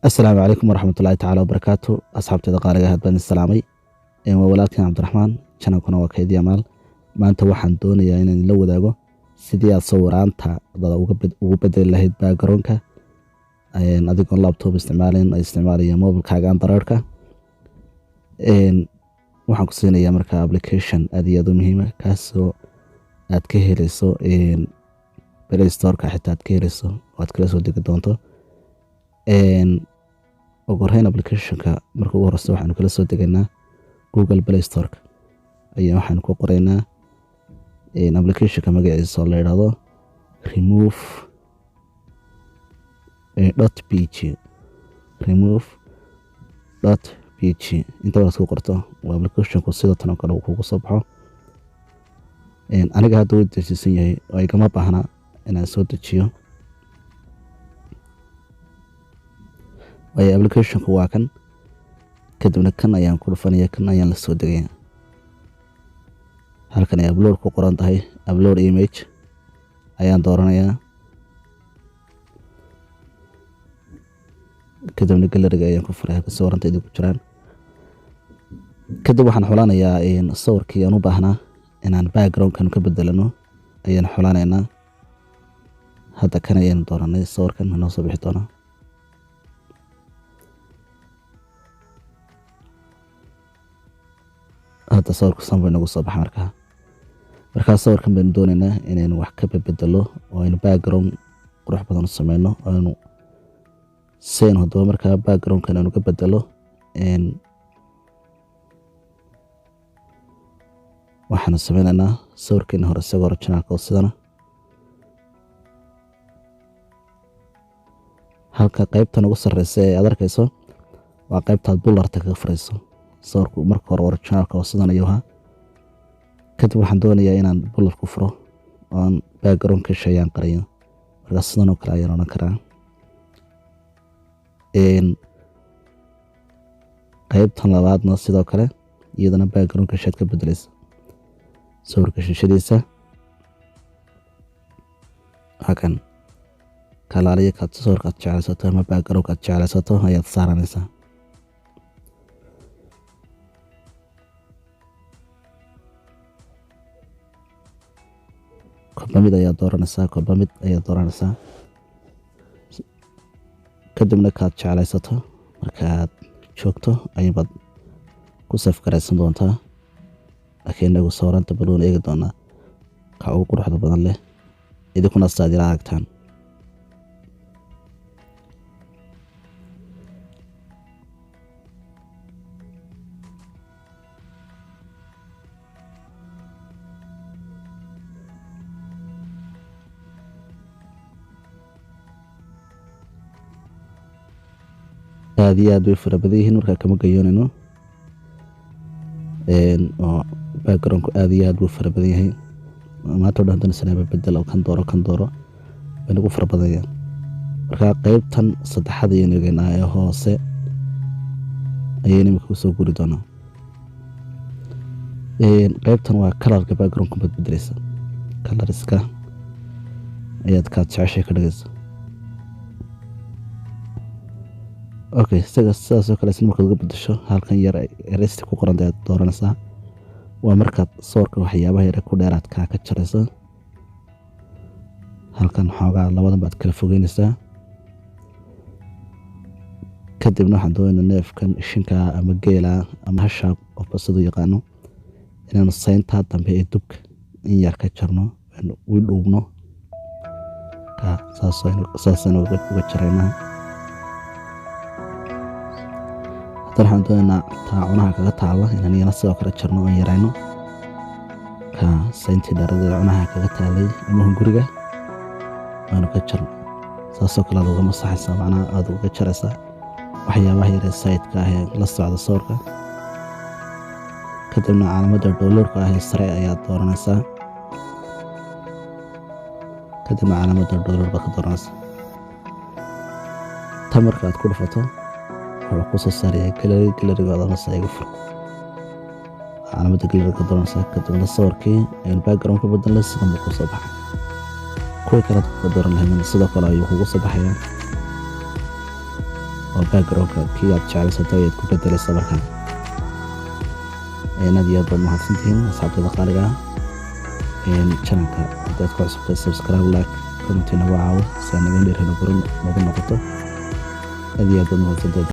السلام عليكم ورحمة الله تعالى وبركاته أصحابتي دقالي هاد بن السلامي ولكن عبد الرحمن كان كنا وكيد يمال ما أنت waxaan doonayaa inaan la wadaago sidii aad sawiraanta dad ugu bedeli lahayd background-ka adigoon laptop isticmaalaya mobilkaaga Android-ka waxaan ku siinayaa marka application aad iyo aad u muhiim ah kaasoo aad ka helayso Play Store-ka xitaa aad ka helayso oo aad kala soo degi doonto ugu horreyn application-ka marka ugu horreysa waxaan kala soo degaynaa Google Play Store-ka ayaa waxaan ku qoraynaa application-ka magaciisa oo la yiraahdo remove.pg inta la soo qorto waa application-ku sida tan oo kale uu kugu soo baxo aniga hadda uu dejisan yahay oo ay kama baahna inaan soo dejiyo way application-ku waa kan kadibna kan ayaan ku dhufanaya kan ayaan la soo degaya halkan ay upload ku qoran tahay upload image ayaan dooranayaa kadibna galeriga ayaan ku furayaa sawirantayda ku jiraan kadib waxaan xulanayaa sawirkii aan u baahnaa inaan background-kan ka bedelano ayaan xulanaynaa hadda kan ayaan dooranay sawirkan noo soo bixi doona hadda sawirku sanba nagu soo baxa markaa sawirkan baynu doonaynaa inaynu wax ka bedelo oo aynu background qurux badan u sameyno aynu seen hadaba markaa background-kan aynu ka bedelo waxaanu sameynaynaa sawirkeena hore isagoo originalka oo sidana halka qaybtan ugu sarreysa ee aad arkayso waa qaybtaad bularta kaga furayso sawirku marka hore originalka oo sidan ayuu ahaa kadib waxaan doonayaa inaan bular ku furo oon background-ka shayaan qariyo markaa sidan oo kale ayaan odhan karaa qaybtan labaadna sidoo kale iyadana background-ka shaad ka bedelaysa sawirka shishadiisa hakan kalaaliya kaad sawirkaad jeclaysato ama background-kaad jeclaysato ayaad saaranaysaa mid ayaa dooranaysaa kadibna kaad jeclaysato markaad joogto ayaad ku safgaraysan doontaa laakiin inagu sawiranta baluun eegi doonaa ka ugu quruxda badan leh idinkuna saad ila aragtaan aad iyo aad way fara badan yihiin markaa kama gayoonayno oo background-ku aad iyo aad buu fara badan yahay maanta oo dhan haddana sanaaba bedel oo kan dooro way nagu fara badanyaan markaa qaybtan saddexaad ayaynu eegaynaa ee hoose ayaynu imika ku soo guri doonaa qaybtan waa kalarka background-ku baad bedelaysa kalariska ayaad kaad jeceshay ka dhigaysa okay sidaas oo kale markaad uga bedesho halkan yar ereysta ku qoran ayaad dooranaysaa waa markaad sawirka waxyaabaha yar ku dheeraadka ka jarayso halkan xoogaa labadan baad kala fogeynaysaa kadibna waxaan doonaynaa neefkan shinka ama geela ama hasha qofba siduu yaqaano inaanu sayntaa dambe ee dubka in yar ka jarno u dhuubno saasaynu uga jaraynaa haddana waxaan doonaynaa taa cunaha kaga taalla inaan iyana sidoo kale jarno oon yarayno ka sayntii dheerada ee cunaha kaga taalay ama hunguriga waanu ka jarno saasoo kale aad uga masaxaysaa macnaha aad uga jaraysaa waxyaabaha yaree sayidka ah ee la socda sawirka kadibna calaamada downloadka ah ee sare ayaad dooranaysaa kadibna calaamada download baad ka dooranaysaa ta marka aad ku dhufato wuxuu ku soo saarayaa galeriga hoose iga fur calaamada galeriga ka dooranaysaa kadibna sawirkii ayaan background ka bedelnay sidan buu ku soo baxay kuwii kale ka dooran lahayn sidoo kale ayuu kugu soo baxayaa oo backgroundka kii aad jeclaysato ayaad ku bedelaysaa markan aad iyo aad baad mahadsantihiin asxaabtada qaaliga ah channelka haddaad ku cusubtahay subscribe like comment nagu caawo si aan naga dheerino nagu noqoto aad iyo aad baad mahadsantahay